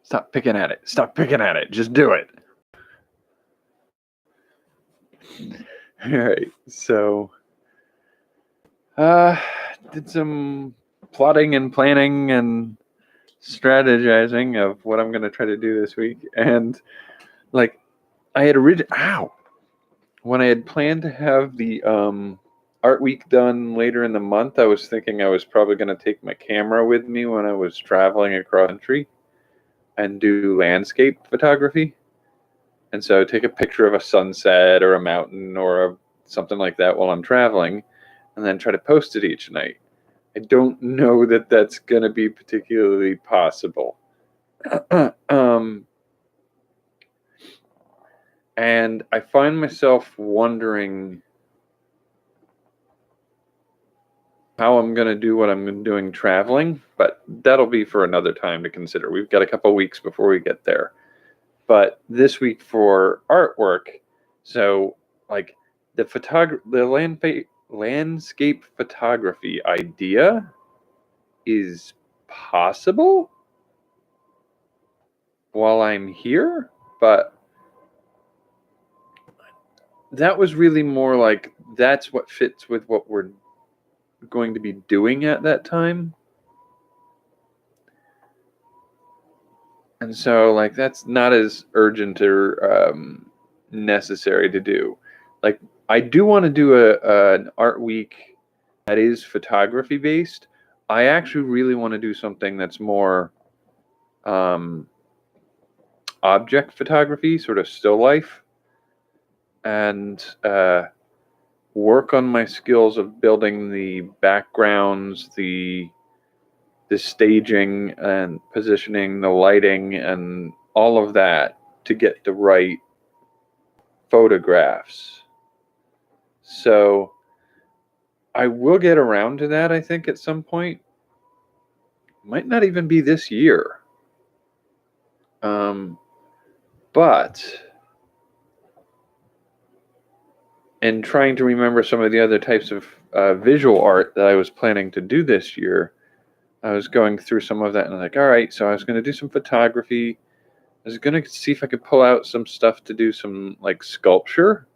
Stop picking at it. Stop picking at it. Just do it. All right. So, did some plotting and planning and strategizing of what I'm going to try to do this week. And like I had when I had planned to have the art week done later in the month, I was thinking I was probably going to take my camera with me when I was traveling across country and do landscape photography. And so take a picture of a sunset or a mountain or something like that while I'm traveling, and then try to post it each night. I don't know that that's going to be particularly possible. And I find myself wondering how I'm going to do what I'm doing traveling, but that'll be for another time to consider. We've got a couple weeks before we get there. But this week for artwork, so like the landscape photography idea is possible while I'm here, but that was really more like that's what fits with what we're going to be doing at that time. And so like that's not as urgent or necessary to do. Like I do want to do an art week that is photography based. I actually really want to do something that's more object photography, sort of still life, and work on my skills of building the backgrounds, the staging and positioning, the lighting, and all of that to get the right photographs. So I will get around to that, I think, at some point. Might not even be this year. But in trying to remember some of the other types of visual art that I was planning to do this year, I was going through some of that and I'm like, all right, so I was going to do some photography. I was going to see if I could pull out some stuff to do some like sculpture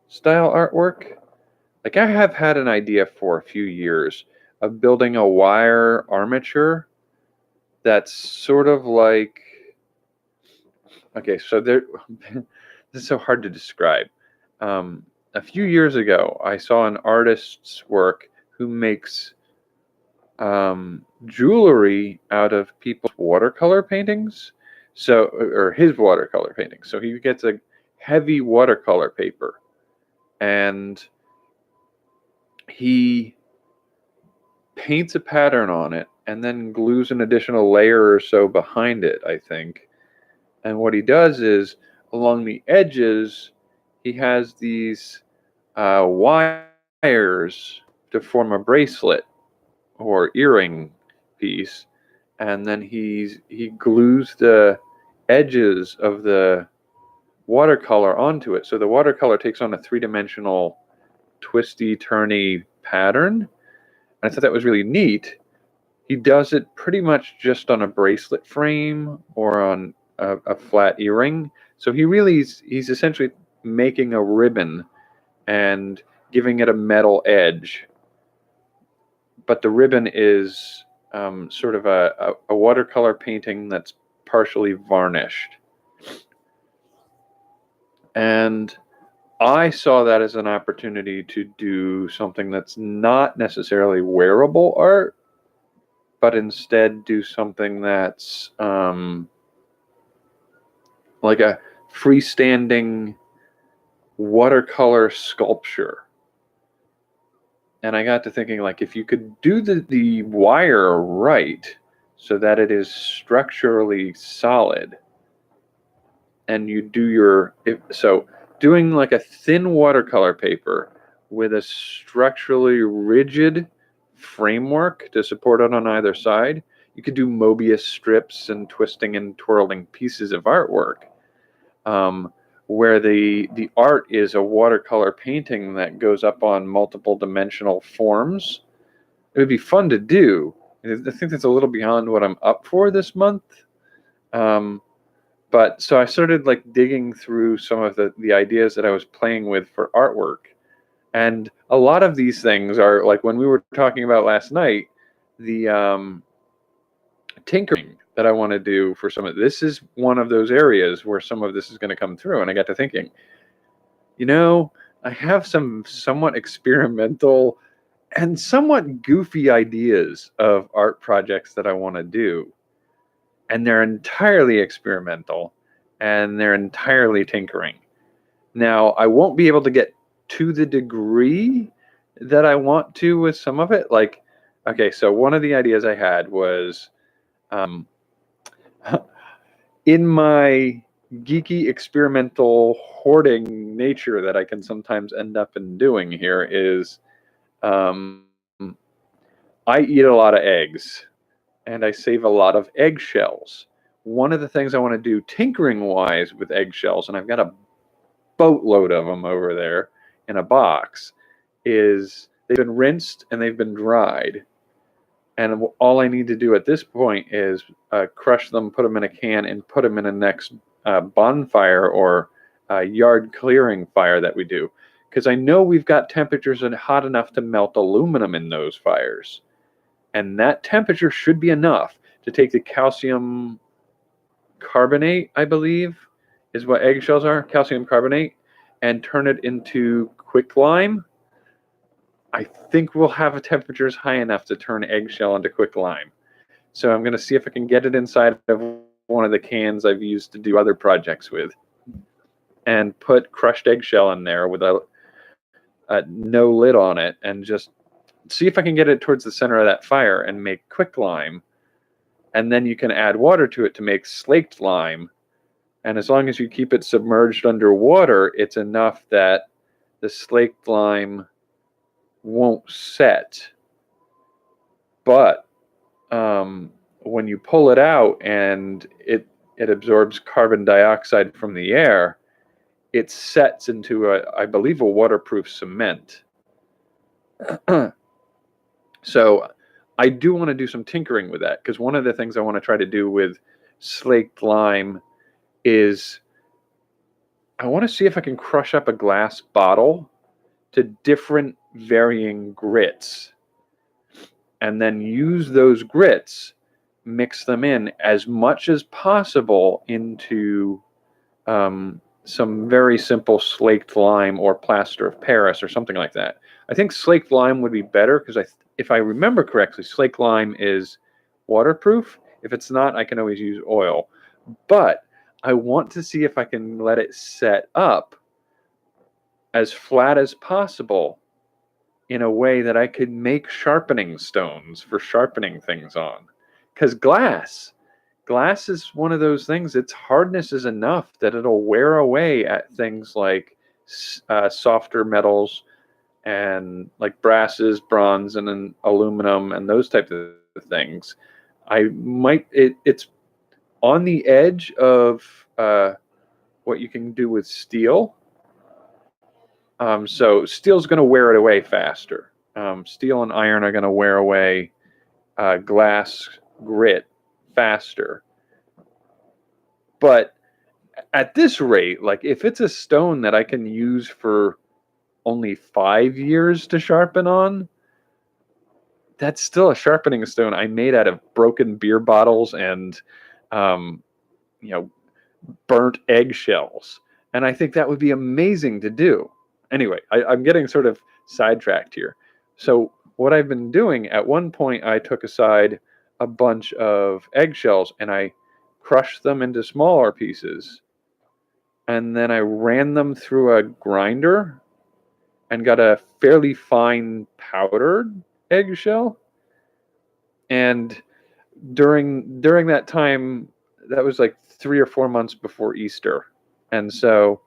style artwork. Like I have had an idea for a few years of building a wire armature that's sort of like, okay, so there, this is so hard to describe. A few years ago, I saw an artist's work who makes jewelry out of people's watercolor paintings. So, or his watercolor paintings. So he gets a heavy watercolor paper and he paints a pattern on it and then glues an additional layer or so behind it, I think. And what he does is along the edges, he has these wires to form a bracelet or earring piece, and then he glues the edges of the watercolor onto it. So the watercolor takes on a three-dimensional twisty, turny pattern. And I thought that was really neat. He does it pretty much just on a bracelet frame or on a flat earring. So he's essentially making a ribbon and giving it a metal edge. But the ribbon is sort of a watercolor painting that's partially varnished. And I saw that as an opportunity to do something that's not necessarily wearable art, but instead do something that's like a freestanding watercolor sculpture. And I got to thinking, like, if you could do the wire right so that it is structurally solid, and you do doing like a thin watercolor paper with a structurally rigid framework to support it on either side, you could do Mobius strips and twisting and twirling pieces of artwork. Where the art is a watercolor painting that goes up on multiple dimensional forms. It would be fun to do. I think that's a little beyond what I'm up for this month. But so I started like digging through some of the ideas that I was playing with for artwork. And a lot of these things are like when we were talking about last night, the tinkering that I want to do for some of this is one of those areas where some of this is going to come through. And I got to thinking, I have some somewhat experimental and somewhat goofy ideas of art projects that I want to do. And they're entirely experimental and they're entirely tinkering. Now, I won't be able to get to the degree that I want to with some of it. Like, okay, so one of the ideas I had was in my geeky experimental hoarding nature that I can sometimes end up in doing here is I eat a lot of eggs and I save a lot of eggshells. One of the things I want to do tinkering wise with eggshells, and I've got a boatload of them over there in a box, is they've been rinsed and they've been dried. And all I need to do at this point is crush them, put them in a can, and put them in a next bonfire or yard clearing fire that we do. Because I know we've got temperatures hot enough to melt aluminum in those fires. And that temperature should be enough to take the calcium carbonate, I believe, is what eggshells are, calcium carbonate, and turn it into quicklime. I think we'll have temperatures high enough to turn eggshell into quicklime. So I'm going to see if I can get it inside of one of the cans I've used to do other projects with and put crushed eggshell in there with a no lid on it and just see if I can get it towards the center of that fire and make quicklime. And then you can add water to it to make slaked lime. And as long as you keep it submerged underwater, it's enough that the slaked lime won't set. But when you pull it out and it absorbs carbon dioxide from the air, it sets into I believe, a waterproof cement. So I do want to do some tinkering with that, because one of the things I want to try to do with slaked lime is I want to see if I can crush up a glass bottle to different varying grits and then use those grits, mix them in as much as possible into some very simple slaked lime or plaster of Paris or something like that. I think slaked lime would be better because if I remember correctly, slaked lime is waterproof. If it's not, I can always use oil. But I want to see if I can let it set up as flat as possible in a way that I could make sharpening stones for sharpening things on. Because glass is one of those things, its hardness is enough that it'll wear away at things like softer metals and like brasses, bronze, and then aluminum and those types of things. It's on the edge of what you can do with steel. So steel's going to wear it away faster. Steel and iron are going to wear away glass grit faster. But at this rate, like if it's a stone that I can use for only 5 years to sharpen on, that's still a sharpening stone I made out of broken beer bottles and burnt eggshells. And I think that would be amazing to do. Anyway, I'm getting sort of sidetracked here. So what I've been doing, at one point I took aside a bunch of eggshells and I crushed them into smaller pieces. And then I ran them through a grinder and got a fairly fine powdered eggshell. And during that time, that was like 3 or 4 months before Easter. And so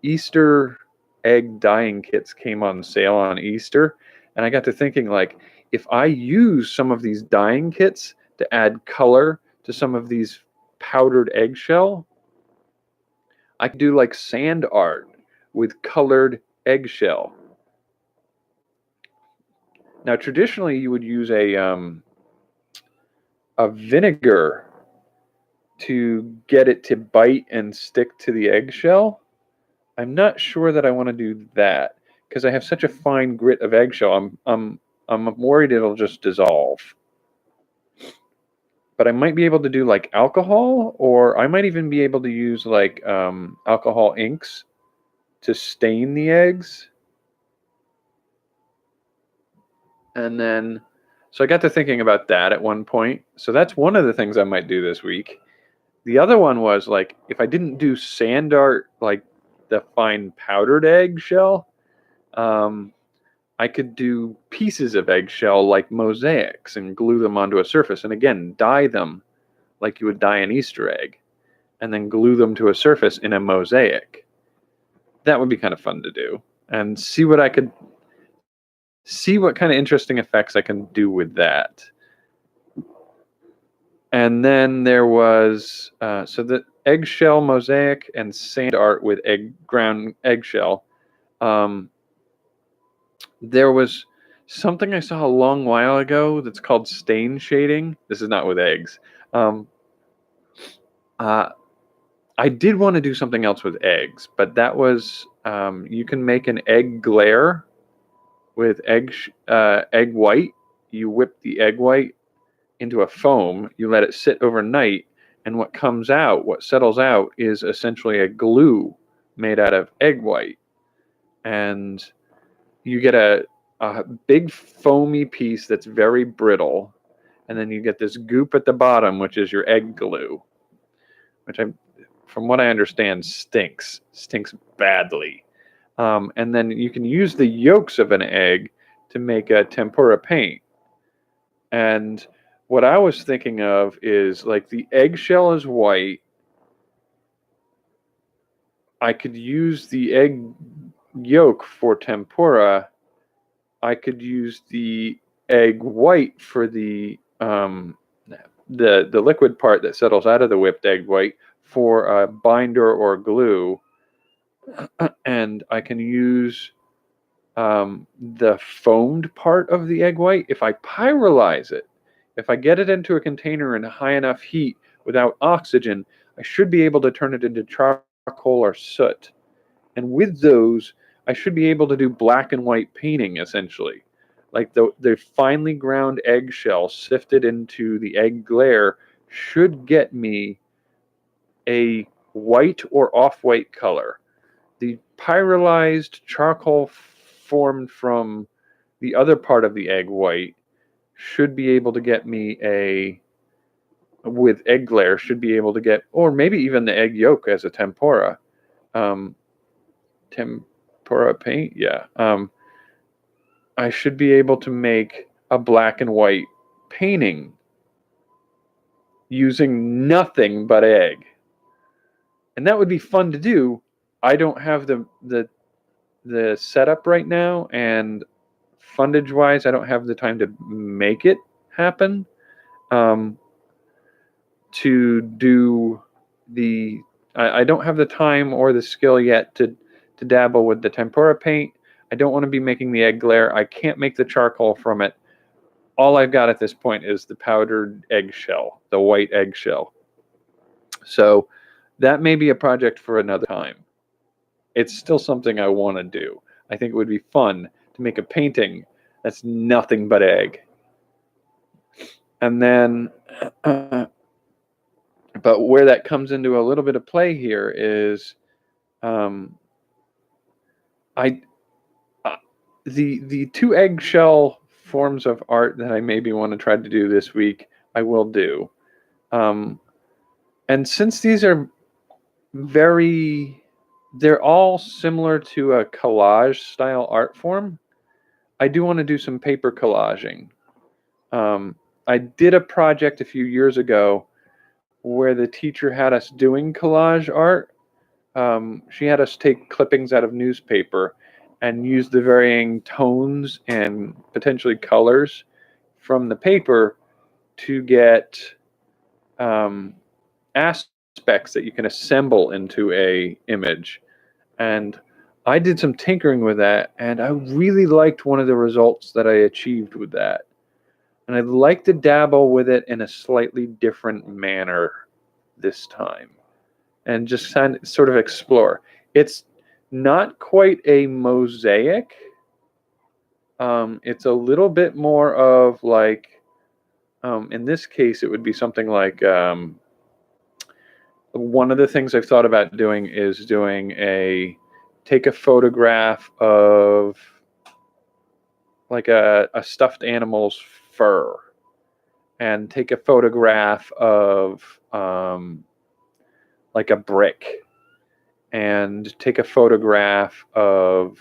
Easter egg dyeing kits came on sale on Easter. And I got to thinking, like, if I use some of these dyeing kits to add color to some of these powdered eggshell, I could do like sand art with colored eggshell. Now, traditionally, you would use a vinegar to get it to bite and stick to the eggshell. I'm not sure that I want to do that because I have such a fine grit of eggshell. I'm worried it'll just dissolve. But I might be able to do like alcohol, or I might even be able to use like alcohol inks to stain the eggs. And then, so I got to thinking about that at one point. So that's one of the things I might do this week. The other one was like, if I didn't do sand art, like the fine powdered eggshell, I could do pieces of eggshell like mosaics and glue them onto a surface. And again, dye them like you would dye an Easter egg, and then glue them to a surface in a mosaic. That would be kind of fun to do, and see what kind of interesting effects I can do with that. And then there was so the eggshell mosaic and sand art with ground eggshell. There was something I saw a long while ago that's called stain shading. This is not with eggs. I did want to do something else with eggs, but that was you can make an egg glare with egg white. You whip the egg white into a foam, you let it sit overnight, and what settles out is essentially a glue made out of egg white. And you get a big foamy piece that's very brittle, and then you get this goop at the bottom, which is your egg glue, which from what I understand, stinks badly. And then you can use the yolks of an egg to make a tempura paint. And what I was thinking of is like the eggshell is white. I could use the egg yolk for tempura. I could use the egg white for the liquid part that settles out of the whipped egg white for a binder or glue, and I can use the foamed part of the egg white. If I pyrolyze it, if I get it into a container in high enough heat without oxygen, I should be able to turn it into charcoal or soot. And with those, I should be able to do black and white painting, essentially. Like the finely ground eggshell sifted into the egg glare should get me a white or off-white color. The pyrolyzed charcoal formed from the other part of the egg white should be able to get me with egg glare, should be able to get, or maybe even the egg yolk as a tempura. Tempura paint, yeah. I should be able to make a black and white painting using nothing but egg. And that would be fun to do. I don't have the setup right now, and fundage wise, I don't have the time to make it happen. To do I don't have the time or the skill yet to dabble with the tempura paint. I don't want to be making the egg glare. I can't make the charcoal from it. All I've got at this point is the powdered eggshell, the white eggshell. So that may be a project for another time. It's still something I want to do. I think it would be fun to make a painting that's nothing but egg. And then, but where that comes into a little bit of play here is, the two eggshell forms of art that I maybe want to try to do this week, I will do. And since these are they're all similar to a collage style art form, I do want to do some paper collaging. I did a project a few years ago where the teacher had us doing collage art. She had us take clippings out of newspaper and use the varying tones and potentially colors from the paper to get aspects that you can assemble into a image. And I did some tinkering with that, and I really liked one of the results that I achieved with that. And I'd like to dabble with it in a slightly different manner this time and just sort of explore. It's not quite a mosaic. It's a little bit more of like, in this case, it would be something like, one of the things I've thought about doing is take a photograph of like a stuffed animal's fur, and take a photograph of like a brick, and take a photograph of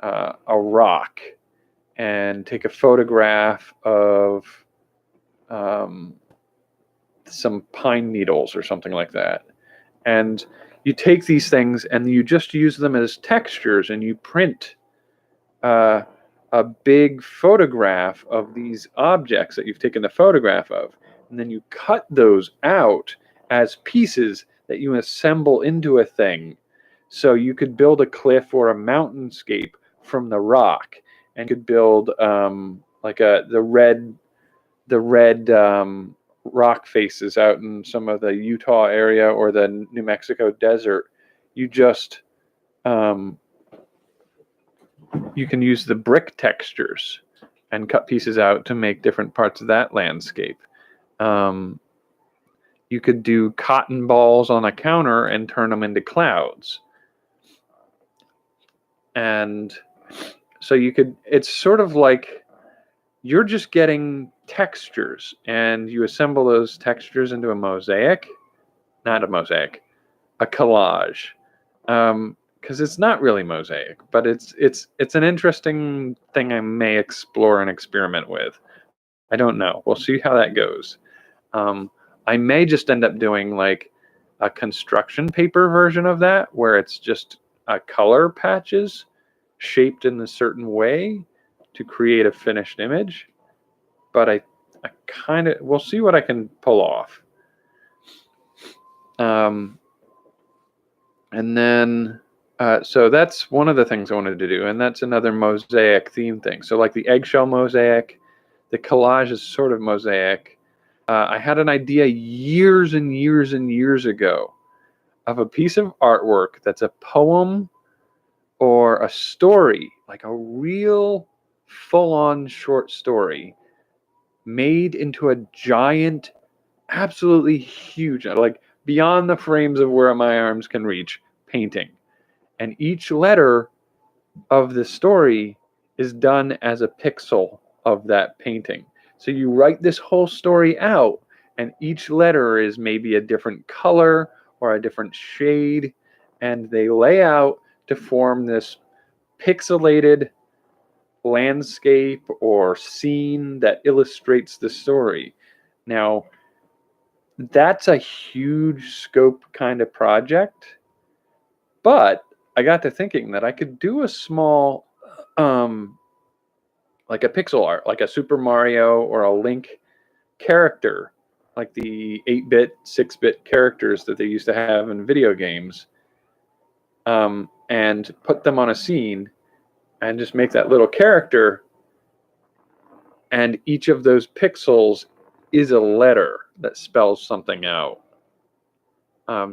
a rock, and take a photograph of some pine needles or something like that. And you take these things and you just use them as textures, and you print a big photograph of these objects that you've taken a photograph of. And then you cut those out as pieces that you assemble into a thing. So you could build a cliff or a mountainscape from the rock, and you could build like the red rock faces out in some of the Utah area or the New Mexico desert. You just you can use the brick textures and cut pieces out to make different parts of that landscape. You could do cotton balls on a counter and turn them into clouds. And so it's sort of like you're just getting textures, and you assemble those textures into a mosaic. Not a mosaic, a collage. Because it's not really mosaic, but it's an interesting thing I may explore and experiment with. I don't know. We'll see how that goes. I may just end up doing like a construction paper version of that, where it's just color patches shaped in a certain way to create a finished image. But I kind of, we'll see what I can pull off. And then, so that's one of the things I wanted to do, and that's another mosaic theme thing. So like the eggshell mosaic, the collage is sort of mosaic. I had an idea years and years and years ago of a piece of artwork that's a poem or a story, like a real full-on short story made into a giant, absolutely huge, like beyond the frames of where my arms can reach, painting. And each letter of the story is done as a pixel of that painting. So you write this whole story out, and each letter is maybe a different color or a different shade, and they lay out to form this pixelated landscape or scene that illustrates the story. Now, that's a huge scope kind of project, but I got to thinking that I could do a small, like a pixel art, like a Super Mario or a Link character, like the 8-bit, 6-bit characters that they used to have in video games, and put them on a scene and just make that little character, and each of those pixels is a letter that spells something out.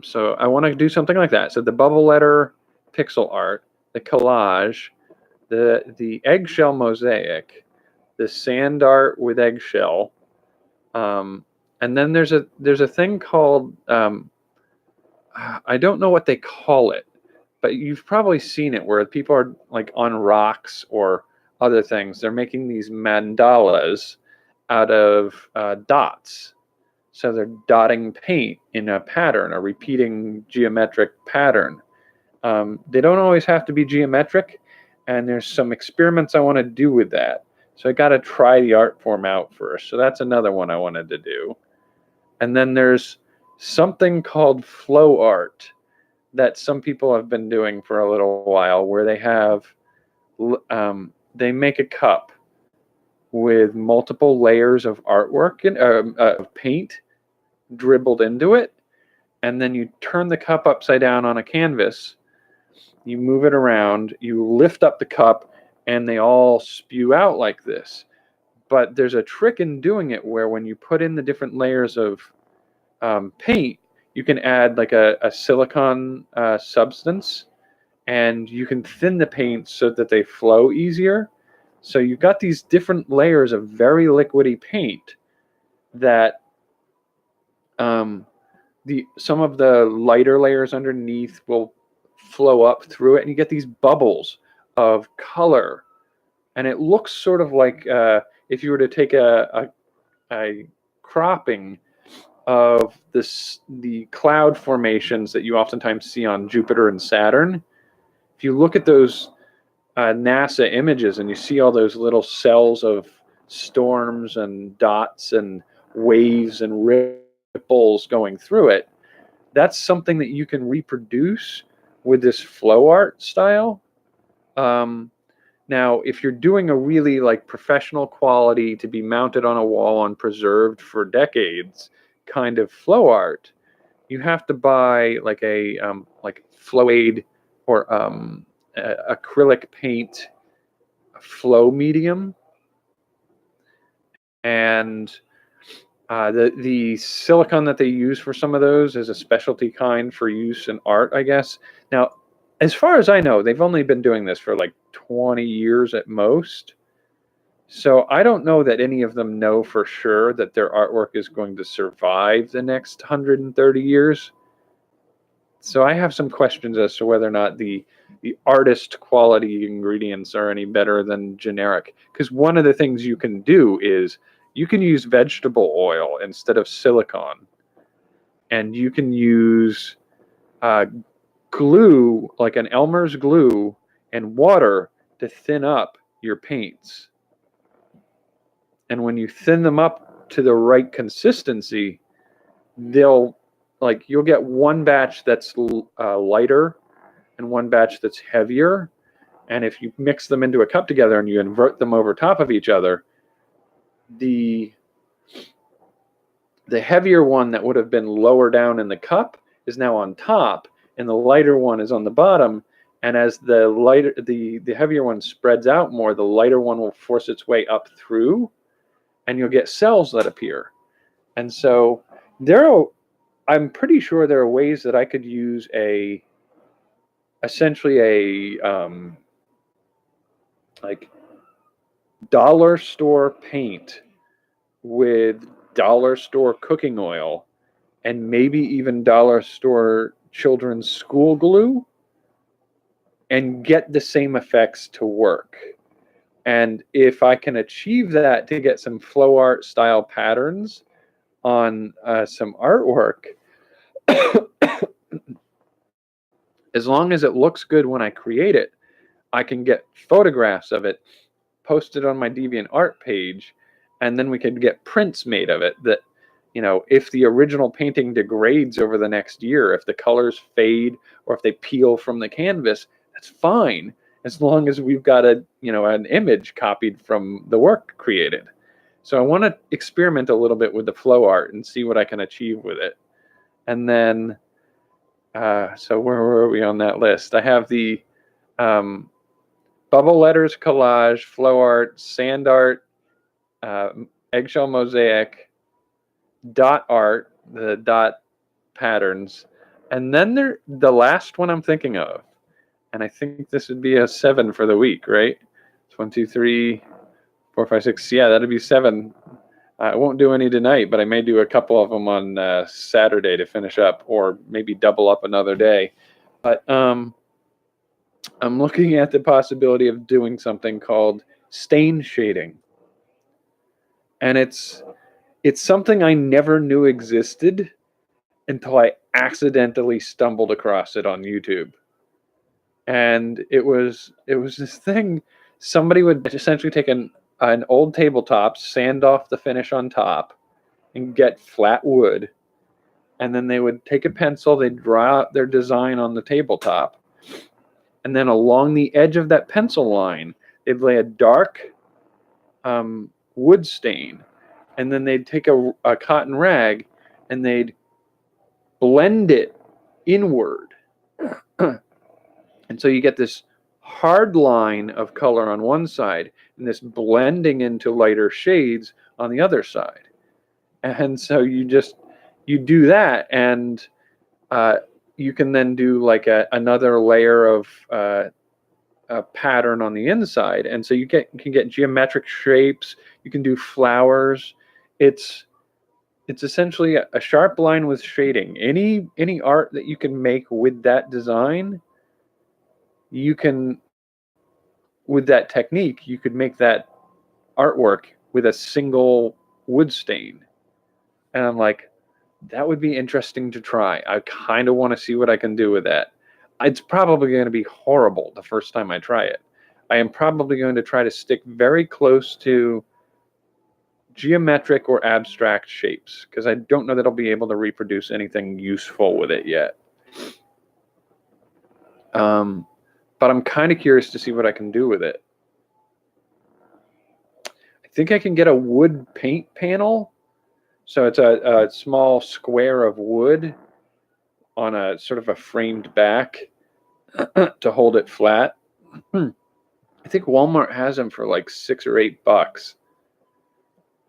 So I want to do something like that. So the bubble letter pixel art, the collage, the eggshell mosaic, the sand art with eggshell, and then there's a thing called, I don't know what they call it, but you've probably seen it where people are like on rocks or other things. They're making these mandalas out of dots. So they're dotting paint in a pattern, a repeating geometric pattern. They don't always have to be geometric, and there's some experiments I want to do with that. So I got to try the art form out first. So that's another one I wanted to do. And then there's something called flow art that some people have been doing for a little while, where they have, they make a cup with multiple layers of artwork and paint dribbled into it, and then you turn the cup upside down on a canvas, you move it around, you lift up the cup, and they all spew out like this. But there's a trick in doing it where when you put in the different layers of paint, you can add like a silicone substance, and you can thin the paint so that they flow easier. So you've got these different layers of very liquidy paint that some of the lighter layers underneath will flow up through it, and you get these bubbles of color, and it looks sort of like if you were to take a cropping of the cloud formations that you oftentimes see on Jupiter and Saturn. If you look at those NASA images and you see all those little cells of storms and dots and waves and ripples going through it, that's something that you can reproduce with this flow art style. Now, if you're doing a really like professional quality to be mounted on a wall and preserved for decades kind of flow art, you have to buy like a like flow aid or acrylic paint flow medium, and the silicone that they use for some of those is a specialty kind for use in art, I guess. Now, as far as I know, they've only been doing this for like 20 years at most. So I don't know that any of them know for sure that their artwork is going to survive the next 130 years. So I have some questions as to whether or not the artist quality ingredients are any better than generic. Because one of the things you can do is you can use vegetable oil instead of silicone. And you can use glue, like an Elmer's glue, and water to thin up your paints. And when you thin them up to the right consistency, you'll get one batch that's lighter and one batch that's heavier. And if you mix them into a cup together and you invert them over top of each other, the heavier one that would have been lower down in the cup is now on top, and the lighter one is on the bottom. And as the heavier one spreads out more, the lighter one will force its way up through, and you'll get cells that appear. And so I'm pretty sure there are ways that I could use essentially a like dollar store paint with dollar store cooking oil and maybe even dollar store children's school glue and get the same effects to work. And if I can achieve that to get some flow art style patterns on some artwork, as long as it looks good when I create it, I can get photographs of it posted on my DeviantArt page, and then we can get prints made of it that, if the original painting degrades over the next year, if the colors fade or if they peel from the canvas, that's fine, as long as we've got an image copied from the work created. So I want to experiment a little bit with the flow art and see what I can achieve with it. And then, so where were we on that list? I have the bubble letters collage, flow art, sand art, eggshell mosaic, dot art, the dot patterns, and then the last one I'm thinking of, and I think this would be a 7 for the week, right? It's 1, 2, 3, 4, 5, 6. Yeah, that'd be 7. I won't do any tonight, but I may do a couple of them on Saturday to finish up, or maybe double up another day. But I'm looking at the possibility of doing something called stain shading, and it's something I never knew existed until I accidentally stumbled across it on YouTube. And it was this thing. Somebody would essentially take an old tabletop, sand off the finish on top, and get flat wood. And then they would take a pencil, they'd draw out their design on the tabletop. And then along the edge of that pencil line, they'd lay a dark wood stain. And then they'd take a cotton rag and they'd blend it inward. And so you get this hard line of color on one side and this blending into lighter shades on the other side. And so you do that, and you can then do like another layer of a pattern on the inside, and so you can get geometric shapes. You can do flowers. It's essentially a sharp line with shading. Any art that you can make with that design, you can, with that technique, you could make that artwork with a single wood stain. And I'm like, that would be interesting to try. I kind of want to see what I can do with that. It's probably going to be horrible the first time I try it. I am probably going to try to stick very close to geometric or abstract shapes, because I don't know that I'll be able to reproduce anything useful with it yet. But I'm kind of curious to see what I can do with it. I think I can get a wood paint panel. So it's a small square of wood on a sort of a framed back to hold it flat. I think Walmart has them for like $6 or $8.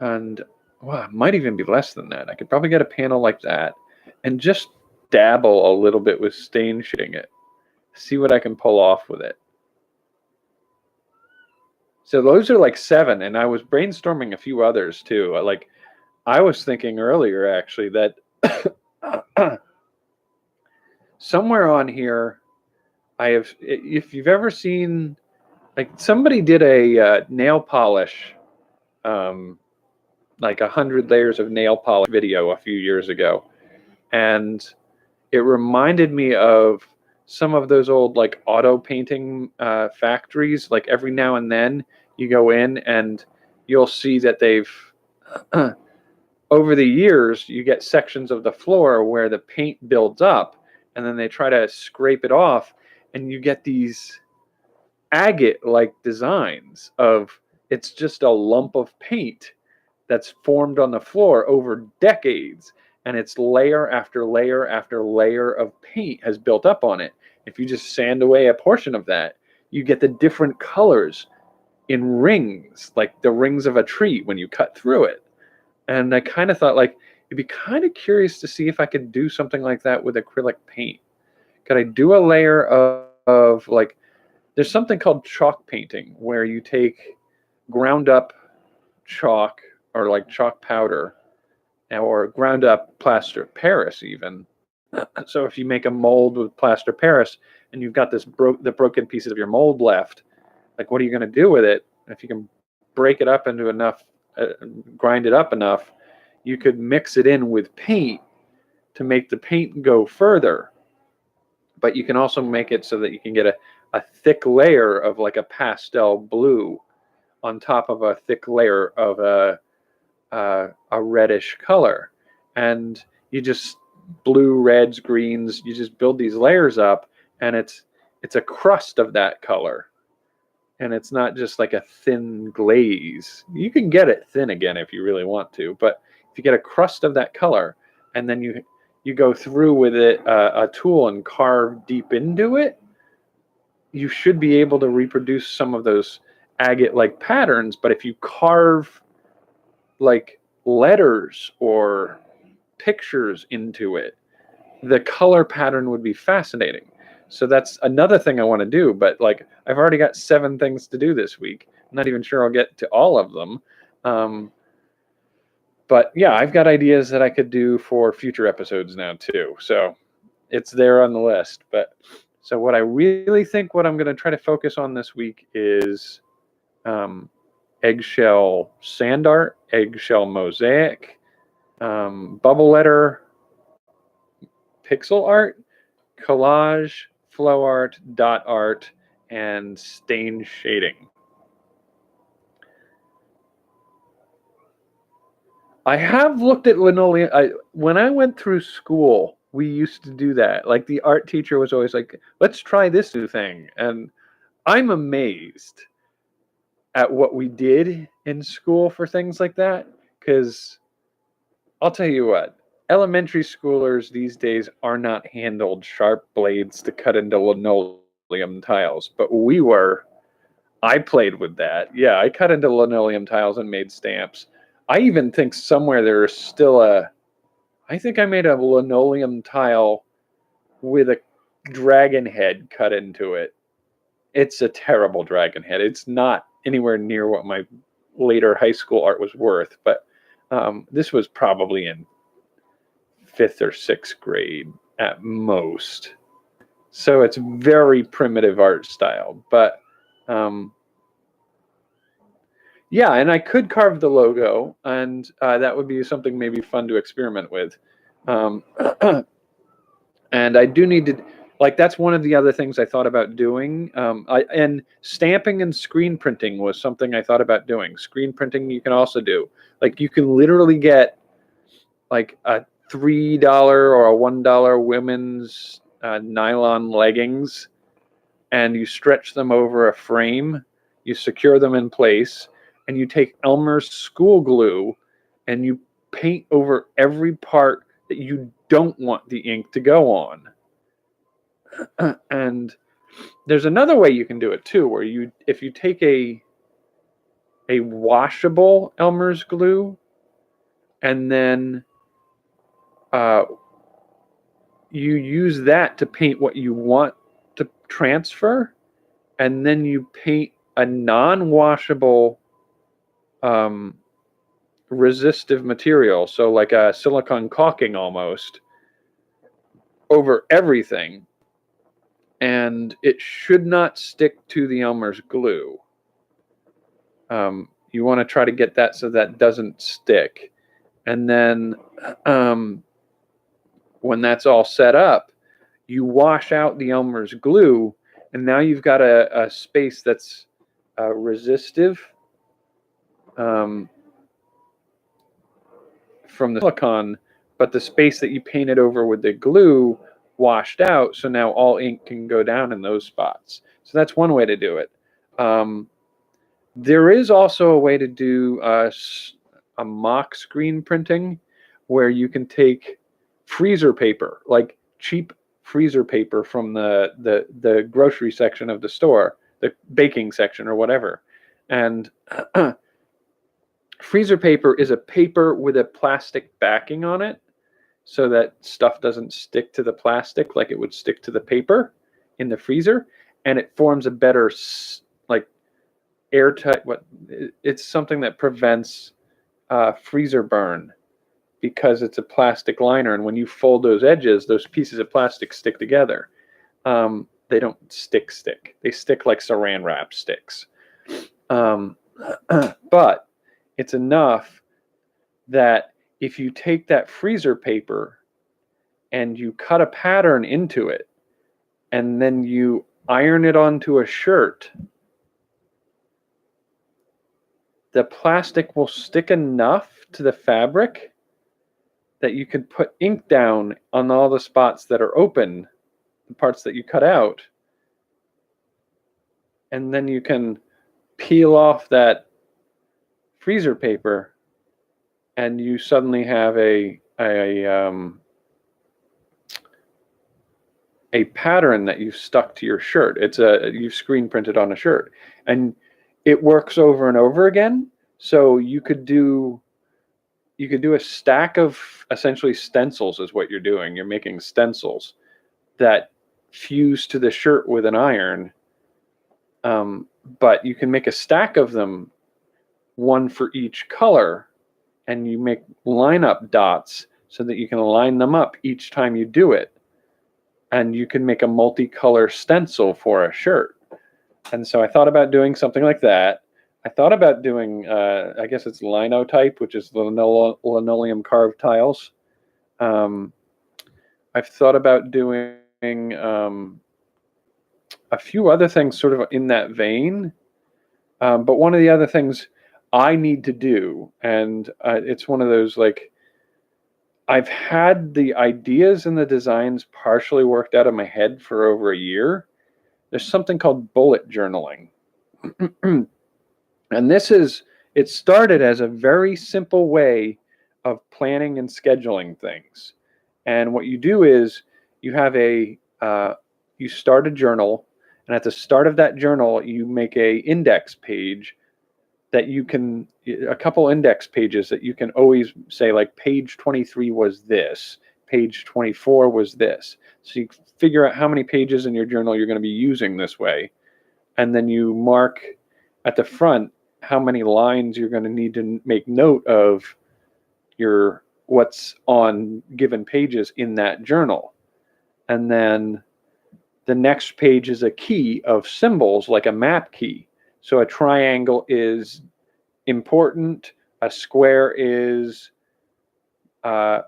And well, it might even be less than that. I could probably get a panel like that and just dabble a little bit with stain shading it. See what I can pull off with it. So those are like 7, and I was brainstorming a few others too. Like I was thinking earlier actually that somewhere on here I have, if you've ever seen, like somebody did a nail polish, like 100 layers of nail polish video a few years ago, and it reminded me of some of those old like auto painting factories. Like every now and then you go in and you'll see that they've over the years you get sections of the floor where the paint builds up, and then they try to scrape it off, and you get these agate like designs of, it's just a lump of paint that's formed on the floor over decades, and it's layer after layer after layer of paint has built up on it. If you just sand away a portion of that, you get the different colors in rings, like the rings of a tree when you cut through it. And I kind of thought, like, it'd be kind of curious to see if I could do something like that with acrylic paint. Could I do a layer of like, there's something called chalk painting where you take ground up chalk or like chalk powder or ground up plaster of Paris even. So if you make a mold with plaster of Paris and you've got this the broken pieces of your mold left, like what are you going to do with it? If you can break it up into enough, grind it up enough, you could mix it in with paint to make the paint go further. But you can also make it so that you can get a thick layer of like a pastel blue on top of a thick layer of a reddish color. And you just blue, reds, greens, you just build these layers up, and it's a crust of that color. And it's not just like a thin glaze. You can get it thin again if you really want to, but if you get a crust of that color and then you go through with it a tool and carve deep into it, you should be able to reproduce some of those agate-like patterns. But if you carve like letters or pictures into it, the color pattern would be fascinating. So that's another thing I want to do, but like I've already got 7 things to do this week. I'm not even sure I'll get to all of them. But yeah, I've got ideas that I could do for future episodes now too. So it's there on the list. But so what I really think what I'm going to try to focus on this week is eggshell sand art, eggshell mosaic, bubble letter, pixel art, collage, flow art, dot art, and stain shading. I have looked at linoleum. When I went through school, we used to do that. Like the art teacher was always like, let's try this new thing. And I'm amazed at what we did in school for things like that. Because I'll tell you what, elementary schoolers these days are not handled sharp blades to cut into linoleum tiles. But we were. I played with that. Yeah, I cut into linoleum tiles and made stamps. I even think somewhere there is still I think I made a linoleum tile with a dragon head cut into it. It's a terrible dragon head. It's not anywhere near what my later high school art was worth, but this was probably in 5th or 6th grade at most. So it's very primitive art style, but yeah, and I could carve the logo, and that would be something maybe fun to experiment with. And I do need to, like, that's one of the other things I thought about doing. And stamping and screen printing was something I thought about doing. Screen printing you can also do. Like, you can literally get like a $3 or a $1 women's nylon leggings, and you stretch them over a frame, you secure them in place, and you take Elmer's school glue and you paint over every part that you don't want the ink to go on. And there's another way you can do it too, where if you take a washable Elmer's glue and then you use that to paint what you want to transfer, and then you paint a non-washable resistive material, so like a silicone caulking almost, over everything, and it should not stick to the Elmer's glue. You want to try to get that so that doesn't stick. And then when that's all set up, you wash out the Elmer's glue, and now you've got a space that's resistive from the silicone, but the space that you painted over with the glue washed out, so now all ink can go down in those spots. So that's one way to do it. There is also a way to do a mock screen printing, where you can take freezer paper, like cheap freezer paper from the grocery section of the store, the baking section or whatever. And freezer paper is a paper with a plastic backing on it, so that stuff doesn't stick to the plastic like it would stick to the paper in the freezer, and it forms a better, like, airtight, it's something that prevents freezer burn, because it's a plastic liner, and when you fold those edges, those pieces of plastic stick together. They don't stick. They stick like saran wrap sticks. But it's enough that if you take that freezer paper and you cut a pattern into it, and then you iron it onto a shirt, the plastic will stick enough to the fabric that you can put ink down on all the spots that are open, the parts that you cut out, and then you can peel off that freezer paper, and you suddenly have a pattern that you've stuck to your shirt. You've screen printed on a shirt, and it works over and over again. So you could do a stack of essentially stencils is what you're doing. You're making stencils that fuse to the shirt with an iron, but you can make a stack of them, one for each color, and you make lineup dots so that you can line them up each time you do it, and you can make a multicolor stencil for a shirt. And so I thought about doing something like that. I thought about doing, I guess it's linotype, which is linoleum carved tiles. I've thought about doing a few other things sort of in that vein. But one of the other things I need to do, and it's one of those, like, I've had the ideas and the designs partially worked out of my head for over a year. There's something called bullet journaling. And it started as a very simple way of planning and scheduling things. And what you do is you have you start a journal, and at the start of that journal, you make a index page that a couple index pages that you can always say, like, page 23 was this, page 24 was this. So you figure out how many pages in your journal you're going to be using this way. And then you mark at the front how many lines you're going to need to make note of what's on given pages in that journal. And then the next page is a key of symbols, like a map key. So a triangle is important, a square is a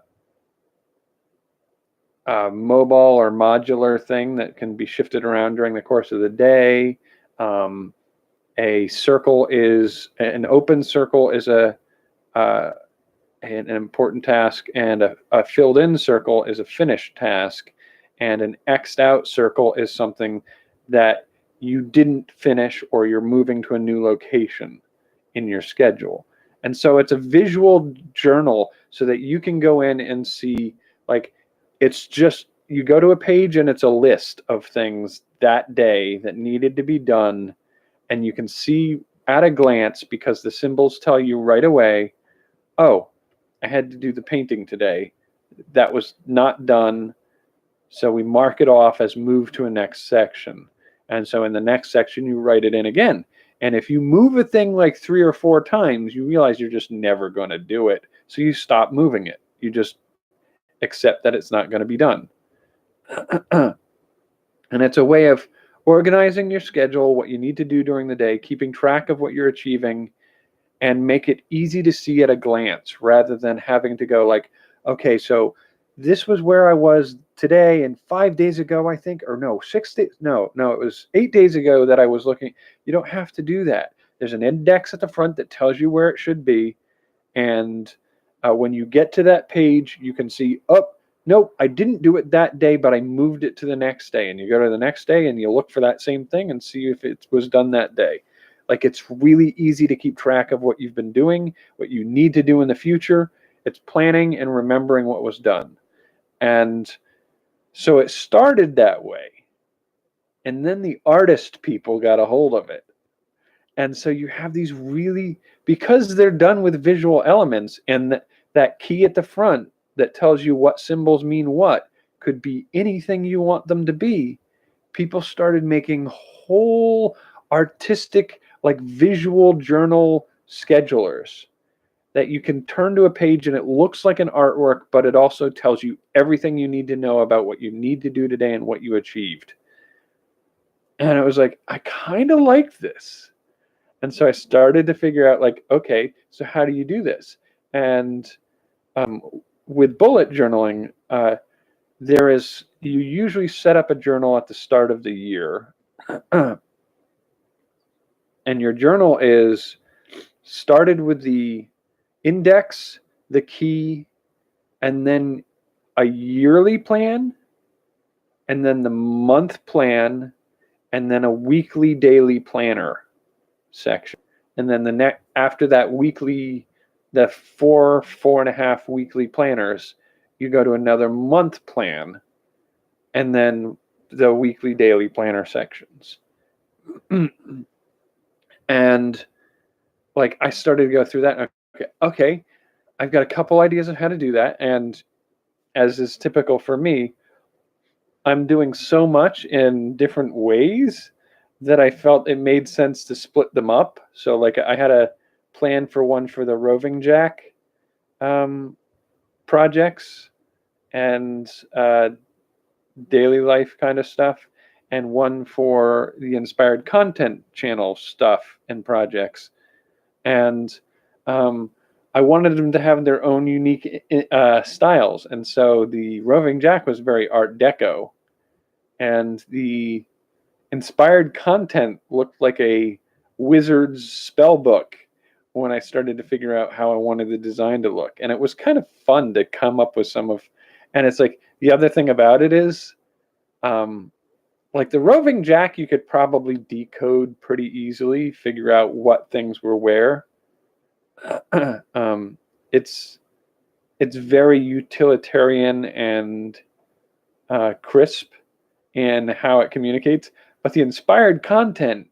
mobile or modular thing that can be shifted around during the course of the day. A circle is, an open circle is an important task, and a filled in circle is a finished task, and an X'd out circle is something that you didn't finish or you're moving to a new location in your schedule. And so it's a visual journal so that you can go in and see, like, it's just, you go to a page and it's a list of things that day that needed to be done, and you can see at a glance, because the symbols tell you right away, oh, I had to do the painting today. That was not done. So we mark it off as move to a next section. And so in the next section, you write it in again. And if you move a thing like 3 or 4 times, you realize you're just never going to do it. So you stop moving it. You just accept that it's not going to be done. And it's a way of organizing your schedule, what you need to do during the day, keeping track of what you're achieving, and make it easy to see at a glance rather than having to go like, okay, so this was where I was today, and 5 days ago, I think, or no, 6 days, no, it was 8 days ago that I was looking. You don't have to do that. There's an index at the front that tells you where it should be. And when you get to that page, you can see, oh, nope, I didn't do it that day, but I moved it to the next day. And you go to the next day and you look for that same thing and see if it was done that day. Like, it's really easy to keep track of what you've been doing, what you need to do in the future. It's planning and remembering what was done. And so it started that way. And then the artist people got a hold of it. And so you have these really, because they're done with visual elements, and that key at the front that tells you what symbols mean what could be anything you want them to be, people started making whole artistic, like, visual journal schedulers that you can turn to a page and it looks like an artwork, but it also tells you everything you need to know about what you need to do today and what you achieved. And it was like, I kind of like this. And so I started to figure out, like, okay, so how do you do this? And with bullet journaling, you usually set up a journal at the start of the year. And your journal is started with the index, the key, and then a yearly plan, and then the month plan, and then a weekly, daily planner section. And then after that weekly, the 4.5 weekly planners, you go to another month plan, and then the weekly, daily planner sections. And like, I started to go through that. Okay, I've got a couple ideas of how to do that. And as is typical for me, I'm doing so much in different ways that I felt it made sense to split them up. So like, I had a plan for one for the roving jack projects and daily life kind of stuff, and one for the inspired content channel stuff and projects. And I wanted them to have their own unique styles. And so the roving jack was very Art Deco, and the inspired content looked like a wizard's spell book when I started to figure out how I wanted the design to look. And it was kind of fun to come up with and it's like, the other thing about it is, like, the roving jack, you could probably decode pretty easily, figure out what things were where. It's very utilitarian and crisp in how it communicates. But the inspired content,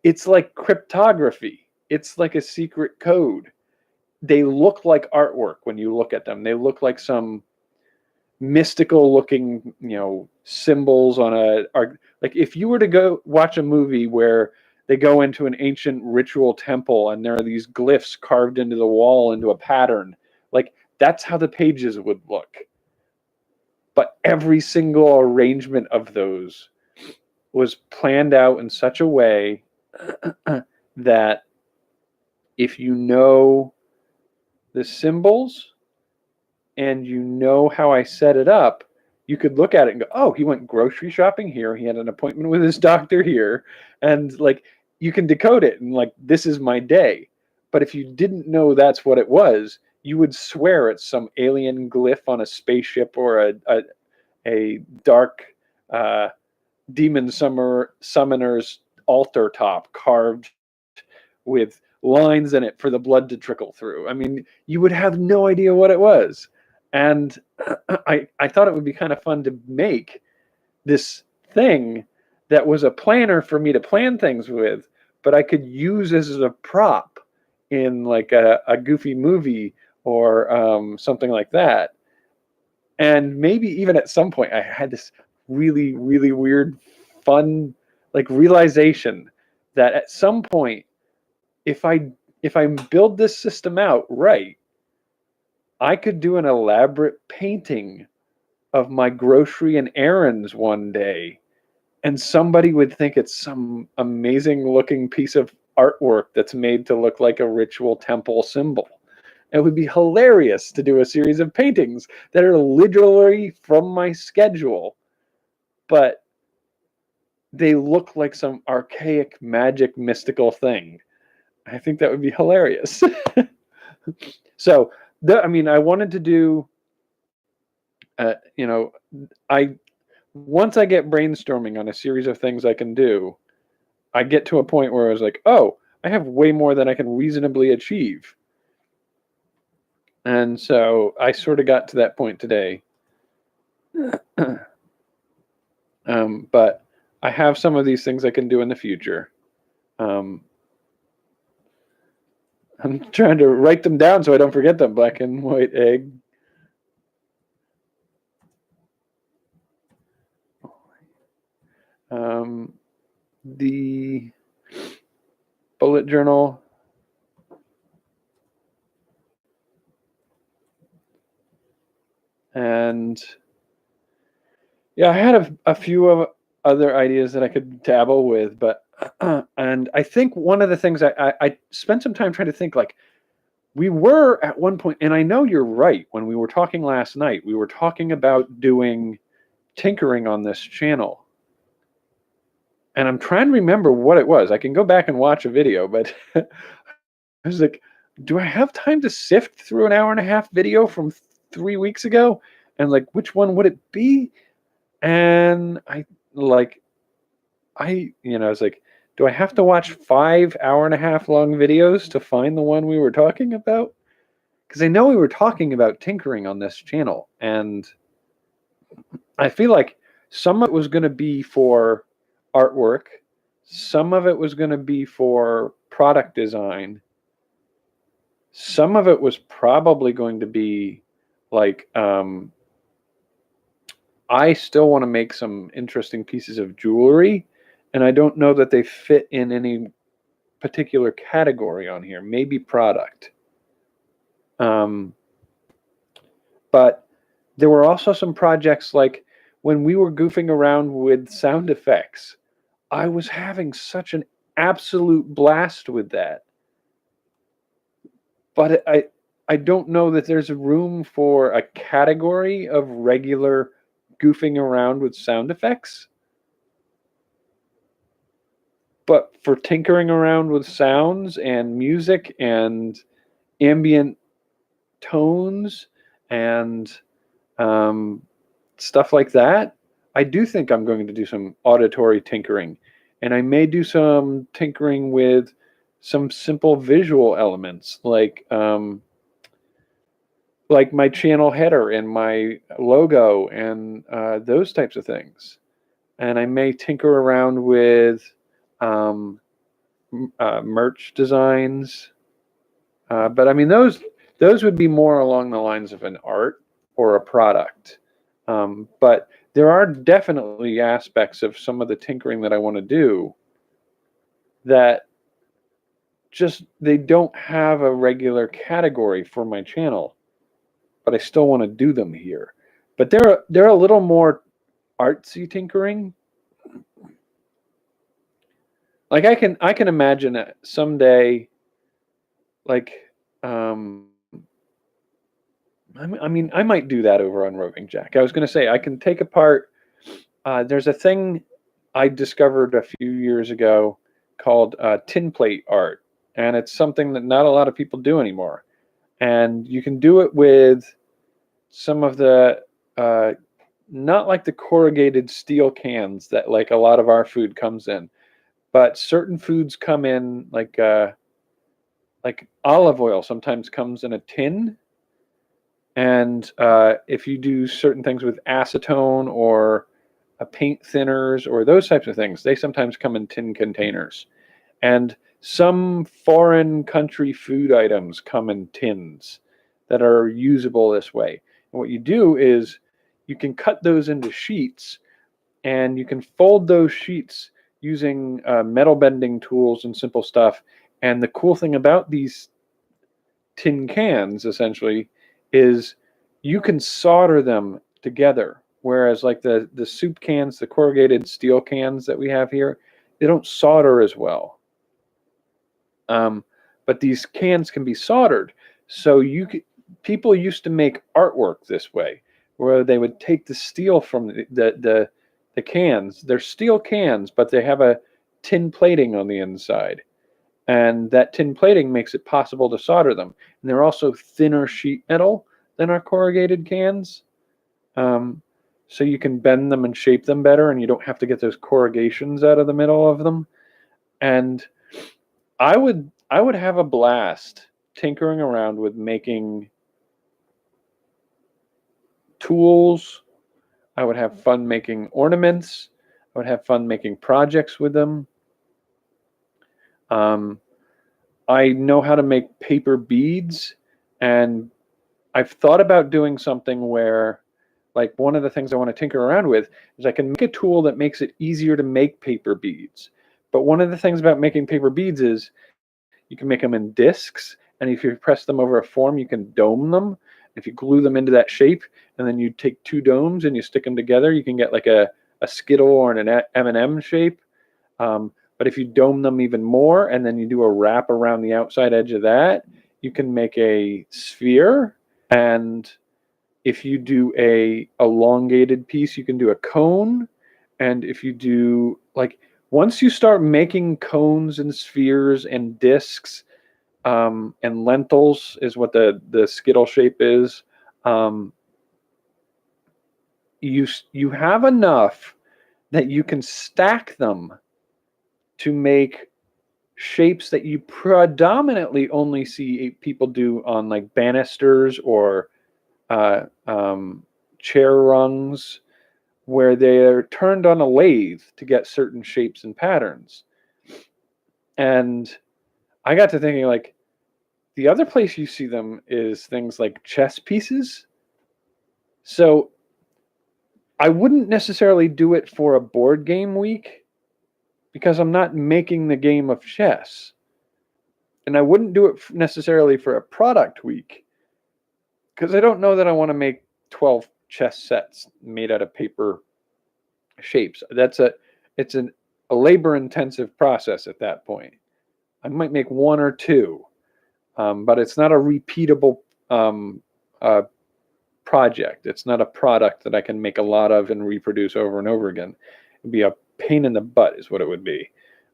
it's like cryptography. It's like a secret code. They look like artwork when you look at them. They look like some mystical looking, symbols on like if you were to go watch a movie where they go into an ancient ritual temple and there are these glyphs carved into the wall into a pattern, like that's how the pages would look. But every single arrangement of those was planned out in such a way that if you know the symbols and you know how I set it up, you could look at it and go, oh, he went grocery shopping here. He had an appointment with his doctor here. And like, you can decode it and like, this is my day. But if you didn't know that's what it was, you would swear it's some alien glyph on a spaceship or a dark demon summoner's altar top carved with lines in it for the blood to trickle through. I mean, you would have no idea what it was. And I thought it would be kind of fun to make this thing that was a planner for me to plan things with, but I could use as a prop in like a goofy movie or something like that. And maybe even at some point I had this really, really weird, fun, like realization that at some point, if I build this system out right, I could do an elaborate painting of my grocery and errands one day, and somebody would think it's some amazing looking piece of artwork that's made to look like a ritual temple symbol. It would be hilarious to do a series of paintings that are literally from my schedule, but they look like some archaic magic mystical thing. I think that would be hilarious. So, I wanted to do, I once I get brainstorming on a series of things I can do, I get to a point where I was like, oh, I have way more than I can reasonably achieve. And so I sort of got to that point today. But I have some of these things I can do in the future. I'm trying to write them down so I don't forget them. Black and white egg. The bullet journal. And yeah, I had a few of other ideas that I could dabble with, but and I think one of the things I spent some time trying to think, like, we were at one point, and I know you're right, when we were talking last night, we were talking about doing tinkering on this channel. And I'm trying to remember what it was. I can go back and watch a video, but I was like, do I have time to sift through an hour and a half video from 3 weeks ago? And like, which one would it be? And I was like, do I have to watch 5 hour-and-a-half long videos to find the one we were talking about? Because I know we were talking about tinkering on this channel, and I feel like some of it was going to be for artwork, some of it was going to be for product design, some of it was probably going to be like, I still want to make some interesting pieces of jewelry, and I don't know that they fit in any particular category on here. Maybe product. But there were also some projects, like when we were goofing around with sound effects, I was having such an absolute blast with that. But I don't know that there's room for a category of regular goofing around with sound effects. But for tinkering around with sounds and music and ambient tones and stuff like that, I do think I'm going to do some auditory tinkering. And I may do some tinkering with some simple visual elements, like my channel header and my logo and those types of things. And I may tinker around with merch designs. But I mean, those would be more along the lines of an art or a product. But there are definitely aspects of some of the tinkering that I want to do that just they don't have a regular category for my channel, but I still want to do them here. But they're a little more artsy tinkering. Like I can imagine that someday, like um, I mean I might do that over on Roving Jack. I was going to say I can take apart. There's a thing I discovered a few years ago called tin plate art, and it's something that not a lot of people do anymore. And you can do it with some of the not like the corrugated steel cans that like a lot of our food comes in, but certain foods come in like olive oil sometimes comes in a tin, and if you do certain things with acetone or paint thinners or those types of things, they sometimes come in tin containers. And some foreign country food items come in tins that are usable this way. And what you do is you can cut those into sheets, and you can fold those sheets using metal bending tools and simple stuff. And the cool thing about these tin cans essentially is you can solder them together, whereas like the soup cans, the corrugated steel cans that we have here, they don't solder as well. But these cans can be soldered, so people used to make artwork this way, where they would take the steel from the cans. They're steel cans, but they have a tin plating on the inside, and that tin plating makes it possible to solder them. And they're also thinner sheet metal than our corrugated cans, um, so you can bend them and shape them better, and you don't have to get those corrugations out of the middle of them. And I would have a blast tinkering around with making tools. I would have fun making ornaments. I would have fun making projects with them. Um, I know how to make paper beads, and I've thought about doing something where, like, one of the things I want to tinker around with is I can make a tool that makes it easier to make paper beads. But one of the things about making paper beads is you can make them in discs, and if you press them over a form, you can dome them. If you glue them into that shape, and then you take two domes and you stick them together, you can get like a Skittle or an M&M shape. But if you dome them even more, and then you do a wrap around the outside edge of that, you can make a sphere. And if you do a elongated piece, you can do a cone. And if you do like once you start making cones and spheres and discs, and lentils is what the Skittle shape is. Um, you have enough that you can stack them to make shapes that you predominantly only see people do on like banisters or chair rungs, where they're turned on a lathe to get certain shapes and patterns. And I got to thinking, like, the other place you see them is things like chess pieces. So I wouldn't necessarily do it for a board game week because I'm not making the game of chess. And I wouldn't do it necessarily for a product week because I don't know that I want to make 12 chess sets made out of paper shapes. It's a labor intensive process at that point. I might make one or two, but it's not a repeatable uh, project. It's not a product that I can make a lot of and reproduce over and over again. It'd be a pain in the butt is what it would be.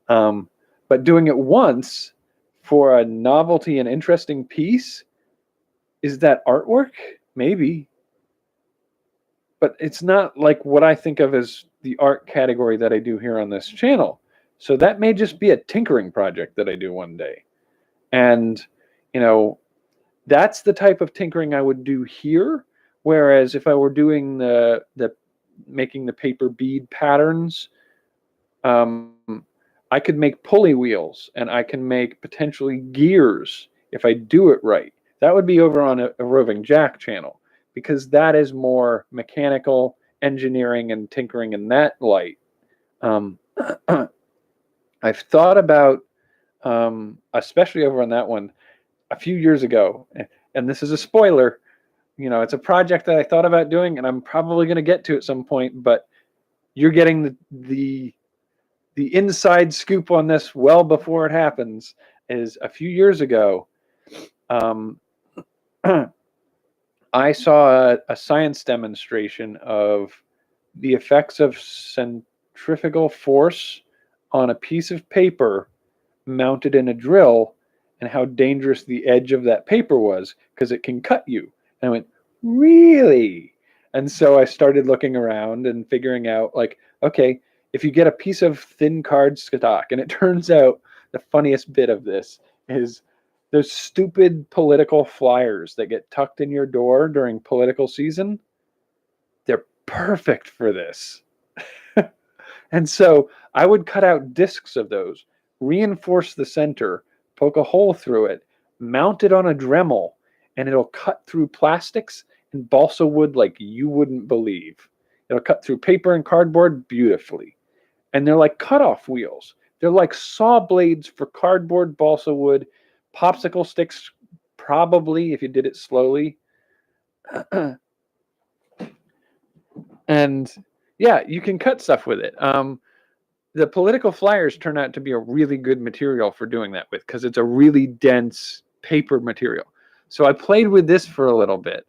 But doing it once for a novelty and interesting piece, is that artwork? Maybe. But it's not like what I think of as the art category that I do here on this channel. So that may just be a tinkering project that I do one day. And, you know, that's the type of tinkering I would do here. Whereas if I were doing the making the paper bead patterns, um, I could make pulley wheels and I can make potentially gears if I do it right. That would be over on a Roving Jack channel. because that is more mechanical engineering and tinkering in that light. Um, I've thought about, especially over on that one, a few years ago, and this is a spoiler. It's a project that I thought about doing, and I'm probably going to get to at some point. But you're getting the inside scoop on this well before it happens. Is a few years ago, I saw a science demonstration of the effects of centrifugal force on a piece of paper mounted in a drill, and how dangerous the edge of that paper was because it can cut you. And I went, really? And so I started looking around and figuring out, like, okay, if you get a piece of thin cardstock, and it turns out the funniest bit of this is those stupid political flyers that get tucked in your door during political season, they're perfect for this. And so I would cut out discs of those, reinforce the center, poke a hole through it, mount it on a Dremel, and it'll cut through plastics and balsa wood like you wouldn't believe. It'll cut through paper and cardboard beautifully. And they're like cutoff wheels. They're like saw blades for cardboard, balsa wood, popsicle sticks, probably if you did it slowly. And yeah, you can cut stuff with it. The political flyers turn out to be a really good material for doing that with, because it's a really dense paper material. So I played with this for a little bit,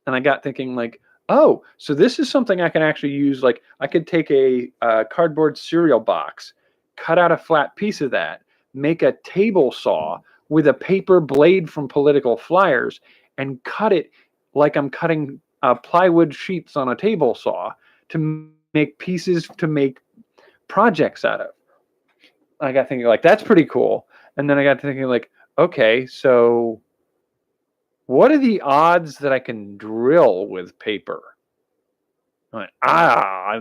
and I got thinking, like, oh, so this is something I can actually use. Like, I could take a cardboard cereal box, cut out a flat piece of that, make a table saw with a paper blade from political flyers, and cut it like I'm cutting plywood sheets on a table saw to make pieces to make projects out of. I got thinking, like, that's pretty cool. And then I got thinking, like, okay, so what are the odds that I can drill with paper? I went,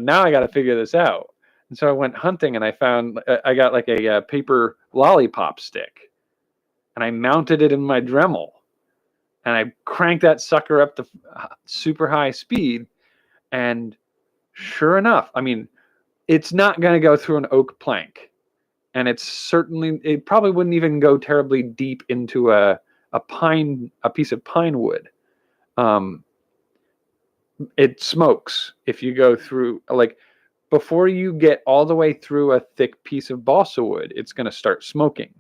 now I got to figure this out. And so I went hunting, and I found, I got like a paper lollipop stick, and I mounted it in my Dremel, and I cranked that sucker up to super high speed. And sure enough, I mean, it's not going to go through an oak plank, and it probably wouldn't even go terribly deep into a piece of pine wood. It smokes if you go through, like, before you get all the way through a thick piece of balsa wood, it's going to start smoking.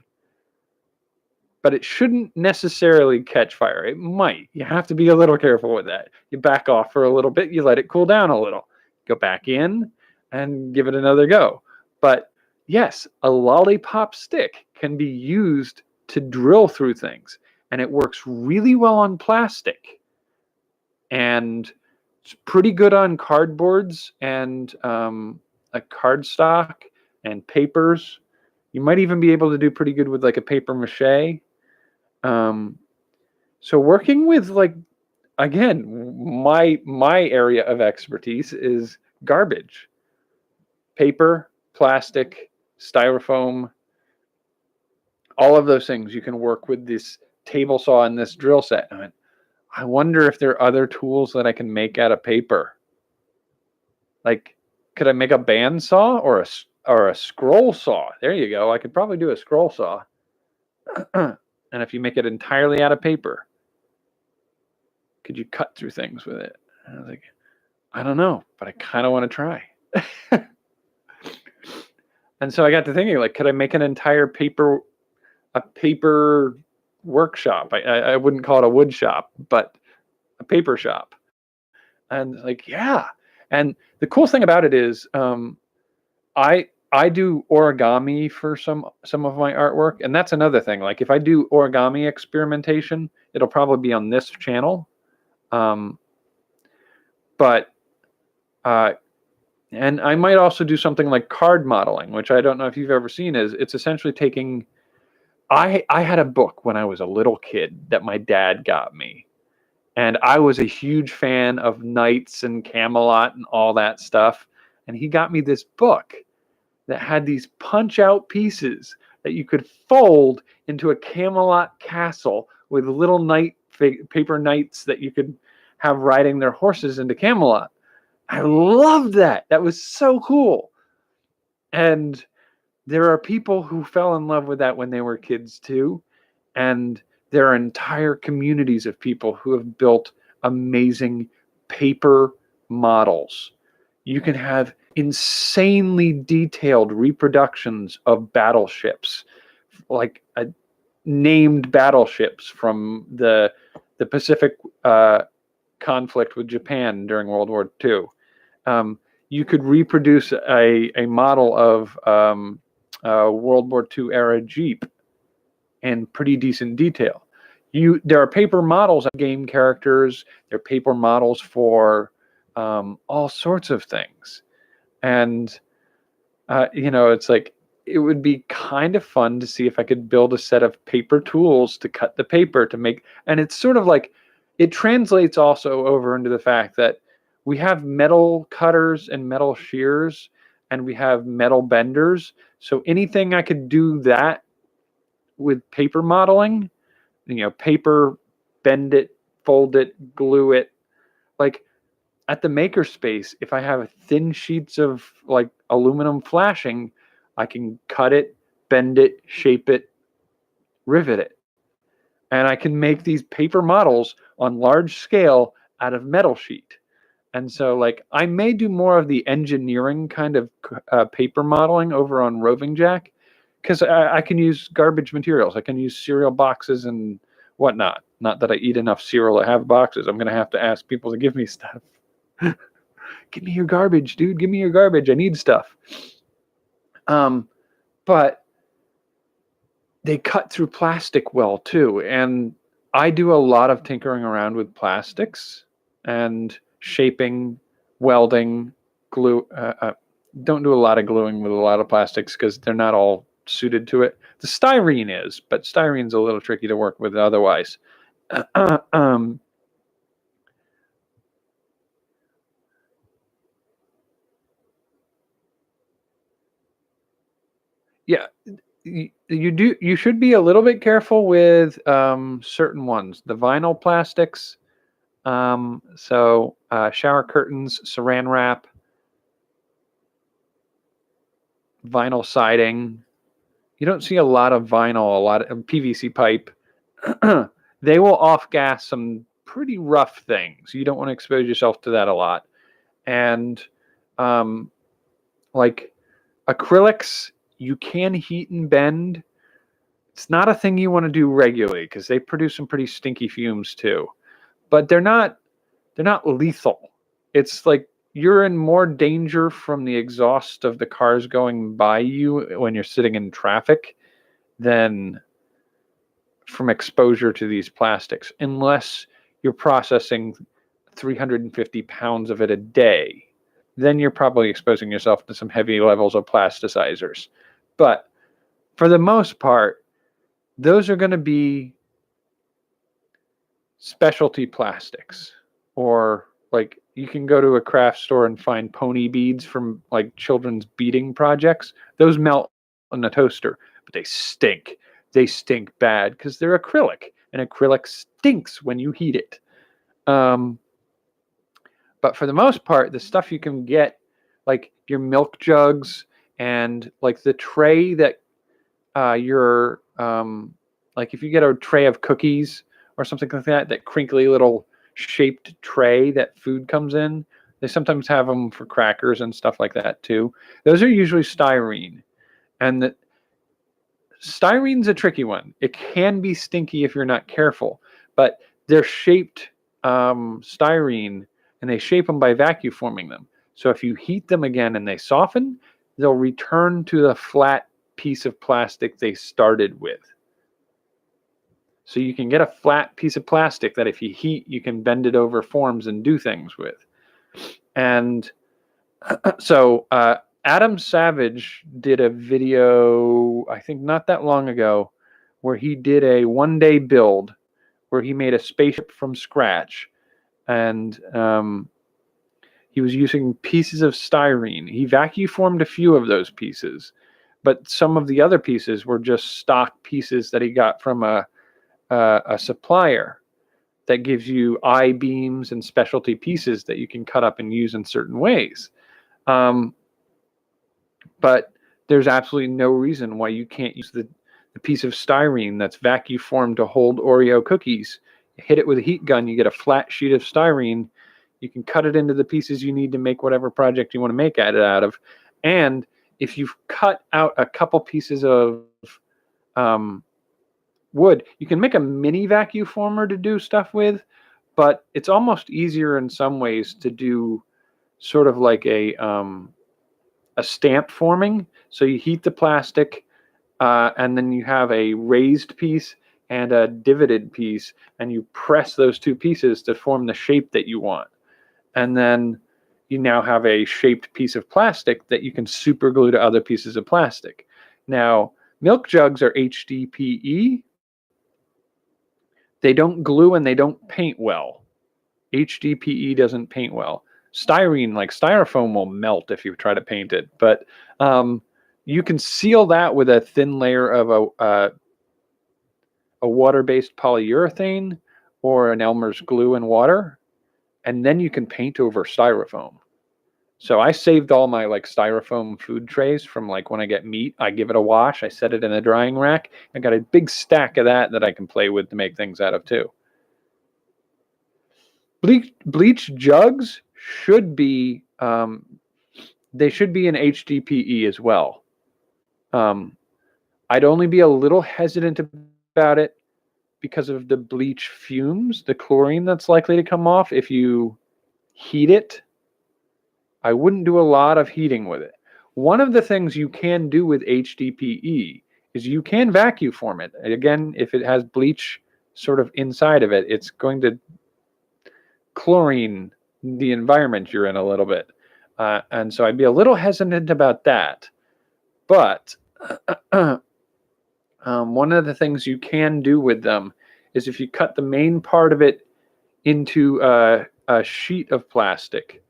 But it shouldn't necessarily catch fire. It might. You have to be a little careful with that. You back off for a little bit, you let it cool down a little, go back in and give it another go. But yes, a lollipop stick can be used to drill through things, and it works really well on plastic, and it's pretty good on cardboards and a cardstock and papers. You might even be able to do pretty good with like a paper mache. So working with, like, again, my area of expertise is garbage, paper, plastic, styrofoam, all of those things. You can work with this table saw and this drill set. I wonder if there are other tools that I can make out of paper. Like, could I make a bandsaw or a scroll saw? There you go. I could probably do a scroll saw. And if you make it entirely out of paper, could you cut through things with it? And I was like, I don't know, but I kind of want to try. And so I got to thinking, like, could I make an entire paper workshop? I wouldn't call it a wood shop, but a paper shop. And like, yeah. And the cool thing about it is, I do origami for some of my artwork, and that's another thing. Like, if I do origami experimentation, it'll probably be on this channel. And I might also do something like card modeling, which I don't know if you've ever seen. It's essentially taking. I had a book when I was a little kid that my dad got me, and I was a huge fan of knights and Camelot and all that stuff. And he got me this book that had these punch-out pieces that you could fold into a Camelot castle with little paper knights that you could have riding their horses into Camelot. I loved that. That was so cool. And there are people who fell in love with that when they were kids too. And there are entire communities of people who have built amazing paper models. You can have insanely detailed reproductions of battleships, like named battleships from the Pacific conflict with Japan during World War II. You could reproduce a model of World War II era Jeep in pretty decent detail. There are paper models of game characters. There are paper models for all sorts of things. And, it's like, it would be kind of fun to see if I could build a set of paper tools to cut the paper to make, and it's sort of like, it translates also over into the fact that we have metal cutters and metal shears, and we have metal benders. So anything I could do that with paper modeling, paper, bend it, fold it, glue it, like at the makerspace, if I have thin sheets of like aluminum flashing, I can cut it, bend it, shape it, rivet it. And I can make these paper models on large scale out of metal sheet. And so like I may do more of the engineering kind of paper modeling over on Roving Jack, because I can use garbage materials. I can use cereal boxes and whatnot. Not that I eat enough cereal to have boxes. I'm going to have to ask people to give me stuff. Give me your garbage, dude. Give me your garbage. I need stuff. But they cut through plastic well too. And I do a lot of tinkering around with plastics and shaping, welding, glue. Don't do a lot of gluing with a lot of plastics because they're not all suited to it. The styrene is, but styrene's a little tricky to work with otherwise. Yeah, you should be a little bit careful with certain ones. The vinyl plastics, shower curtains, saran wrap, vinyl siding. You don't see a lot of vinyl, a lot of PVC pipe. They will off-gas some pretty rough things. You don't want to expose yourself to that a lot. And like acrylics, you can heat and bend. It's not a thing you want to do regularly because they produce some pretty stinky fumes too. But they're not lethal. It's like you're in more danger from the exhaust of the cars going by you when you're sitting in traffic than from exposure to these plastics, unless you're processing 350 pounds of it a day. Then you're probably exposing yourself to some heavy levels of plasticizers. But for the most part, those are going to be specialty plastics. Or like you can go to a craft store and find pony beads from like children's beading projects. Those melt in the toaster, but they stink. They stink bad because they're acrylic, and acrylic stinks when you heat it. But for the most part, the stuff you can get, like your milk jugs and like the tray that like if you get a tray of cookies or something like that, that crinkly little shaped tray that food comes in, they sometimes have them for crackers and stuff like that too. Those are usually styrene. And styrene's a tricky one. It can be stinky if you're not careful, but they're shaped styrene, and they shape them by vacuum forming them. So if you heat them again and they soften, they'll return to the flat piece of plastic they started with. So you can get a flat piece of plastic that if you heat, you can bend it over forms and do things with. And so Adam Savage did a video, I think not that long ago, where he did a one-day build where he made a spaceship from scratch. And he was using pieces of styrene. He vacuum formed a few of those pieces, but some of the other pieces were just stock pieces that he got from a supplier. that gives you I-beams and specialty pieces that you can cut up and use in certain ways. But there's absolutely no reason why you can't use the piece of styrene that's vacuum formed to hold Oreo cookies. You hit it with a heat gun, you get a flat sheet of styrene. You can cut it into the pieces you need to make whatever project you want to make it out of. And if you've cut out a couple pieces of wood, you can make a mini vacuum former to do stuff with, but it's almost easier in some ways to do sort of like a stamp forming. So you heat the plastic, and then you have a raised piece and a divoted piece, and you press those two pieces to form the shape that you want. And then you now have a shaped piece of plastic that you can super glue to other pieces of plastic. Now, milk jugs are HDPE. They don't glue and they don't paint well. HDPE doesn't paint well. Styrene, like styrofoam, will melt if you try to paint it. But you can seal that with a thin layer of a water-based polyurethane or an Elmer's glue and water, and then you can paint over styrofoam. So I saved all my like styrofoam food trays from like when I get meat, I give it a wash, I set it in a drying rack, and got a big stack of that I can play with to make things out of too. Bleach jugs should be, they should be in HDPE as well. I'd only be a little hesitant about it because of the bleach fumes, the chlorine that's likely to come off if you heat it. I wouldn't do a lot of heating with it. One of the things you can do with HDPE is you can vacuum form it. Again, if it has bleach sort of inside of it, it's going to chlorine the environment you're in a little bit. And so I'd be a little hesitant about that. But one of the things you can do with them is if you cut the main part of it into a sheet of plastic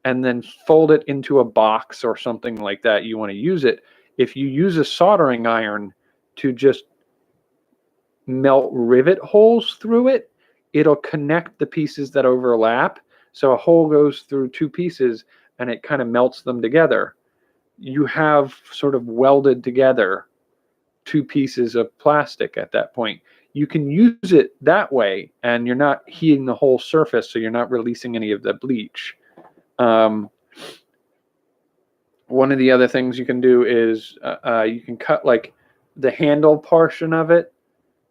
and then fold it into a box or something like that, you want to use it. If you use a soldering iron to just melt rivet holes through it, it'll connect the pieces that overlap. So a hole goes through two pieces and it kind of melts them together. You have sort of welded together two pieces of plastic at that point. You can use it that way and you're not heating the whole surface, so you're not releasing any of the bleach. One of the other things you can do is you can cut like the handle portion of it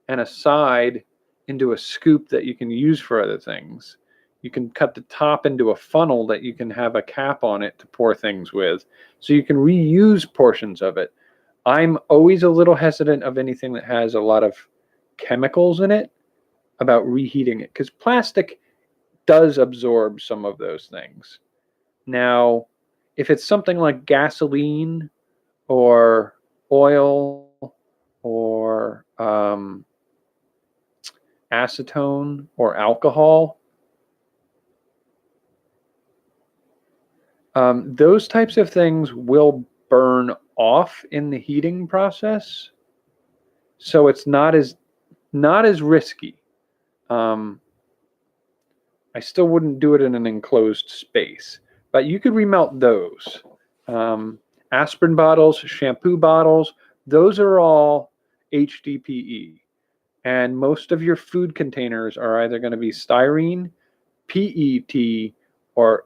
and a side into a scoop that you can use for other things. You can cut the top into a funnel that you can have a cap on it to pour things with. So you can reuse portions of it. I'm always a little hesitant of anything that has a lot of chemicals in it about reheating it, because plastic does absorb some of those things. Now, if it's something like gasoline or oil or acetone or alcohol, those types of things will burn off in the heating process, so it's not as risky. I still wouldn't do it in an enclosed space, but you could remelt those. Aspirin bottles, shampoo bottles, those are all HDPE. And most of your food containers are either going to be styrene, PET, or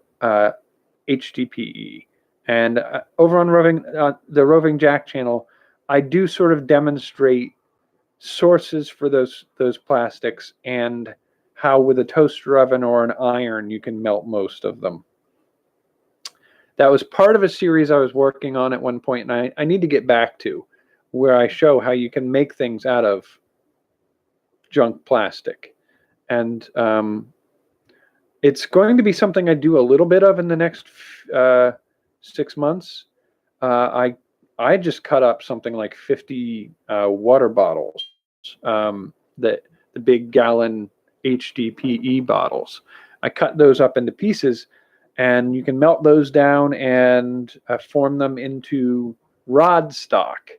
HDPE. And over on the Roving Jack channel, I do sort of demonstrate sources for those plastics and how with a toaster oven or an iron you can melt most of them. That was part of a series I was working on at one point, and I need to get back to, where I show how you can make things out of junk plastic. And it's going to be something I do a little bit of in the next 6 months. I just cut up something like 50 water bottles, the big gallon HDPE bottles. I cut those up into pieces, and you can melt those down and form them into rod stock.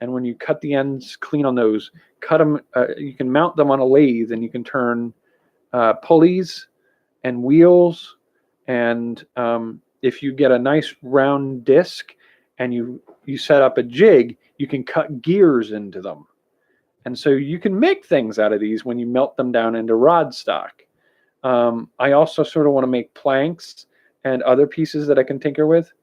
And when you cut the ends clean on those, cut them. You can mount them on a lathe, and you can turn pulleys and wheels, and if you get a nice round disc and you set up a jig, you can cut gears into them. And so you can make things out of these when you melt them down into rod stock. I also sort of want to make planks and other pieces that I can tinker with.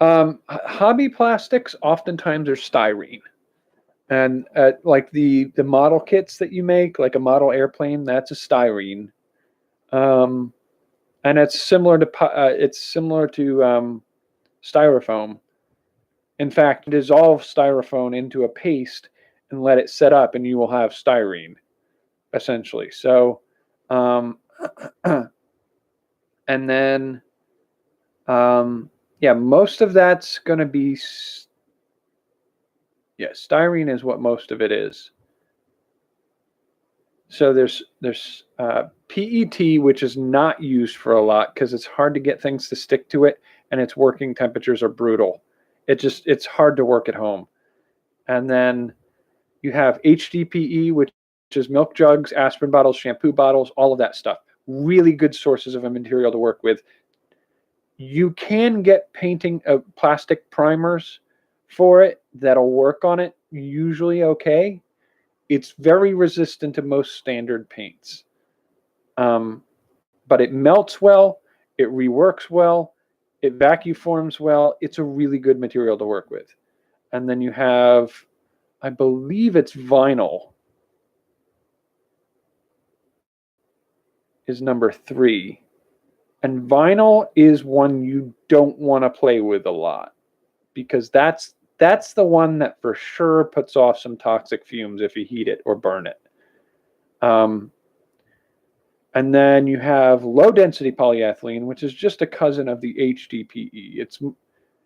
Hobby plastics oftentimes are styrene. And like the model kits that you make, like a model airplane, that's a styrene. Um, and it's similar to styrofoam. In fact, dissolve styrofoam into a paste and let it set up, and you will have styrene, essentially. So, um, and then, yeah, most of that's going to be, yeah, styrene is what most of it is. So there's PET, which is not used for a lot because it's hard to get things to stick to it, and its working temperatures are brutal. It's hard to work at home. And then you have HDPE, which is milk jugs, aspirin bottles, shampoo bottles, all of that stuff. Really good sources of a material to work with. You can get painting plastic primers for it that'll work on it usually okay. It's very resistant to most standard paints. But it melts well, it reworks well, it vacuum forms well. It's a really good material to work with. And then you have, I believe it's vinyl is number 3. And vinyl is one you don't want to play with a lot because that's the one that for sure puts off some toxic fumes if you heat it or burn it. And then you have low density polyethylene, which is just a cousin of the HDPE.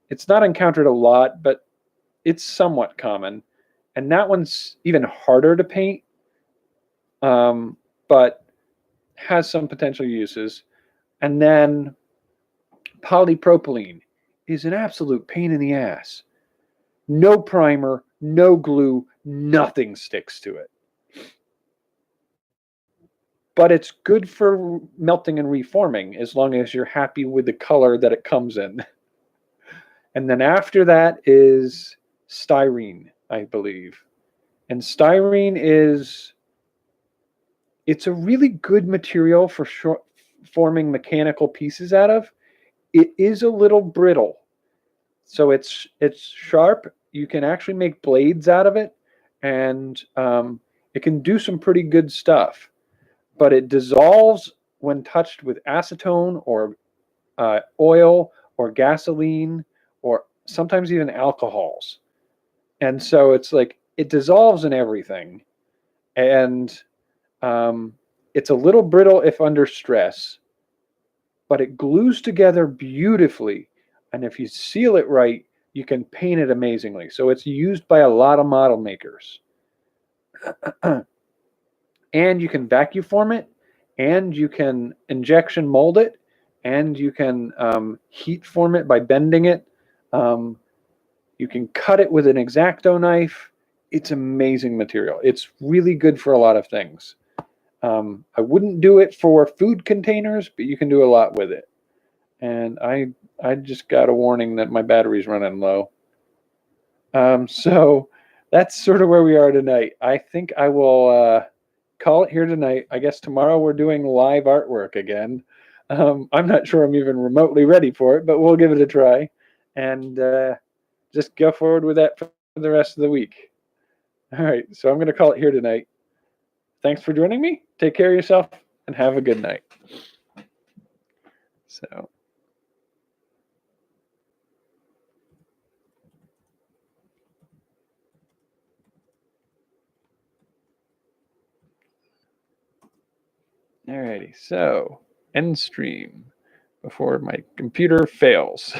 It's not encountered a lot, but it's somewhat common. And that one's even harder to paint, but has some potential uses. And then polypropylene is an absolute pain in the ass. No primer, no glue, nothing sticks to it. But it's good for melting and reforming as long as you're happy with the color that it comes in. And then after that is styrene, I believe. And styrene it's a really good material for forming mechanical pieces out of. It is a little brittle. So it's sharp. You can actually make blades out of it, and it can do some pretty good stuff. But it dissolves when touched with acetone or oil or gasoline or sometimes even alcohols. And so it's like it dissolves in everything. And it's a little brittle if under stress, but it glues together beautifully. And if you seal it right, you can paint it amazingly. So it's used by a lot of model makers. And you can vacuum form it, and you can injection mold it, and you can heat form it by bending it. You can cut it with an X-Acto knife. It's amazing material. It's really good for a lot of things. I wouldn't do it for food containers, but you can do a lot with it. And I just got a warning that my battery's running low. So that's sort of where we are tonight. I think I will call it here tonight. I guess tomorrow we're doing live artwork again. I'm not sure I'm even remotely ready for it, but we'll give it a try and just go forward with that for the rest of the week. All right, so I'm going to call it here tonight. Thanks for joining me. Take care of yourself and have a good night. So. Alrighty, so end stream before my computer fails.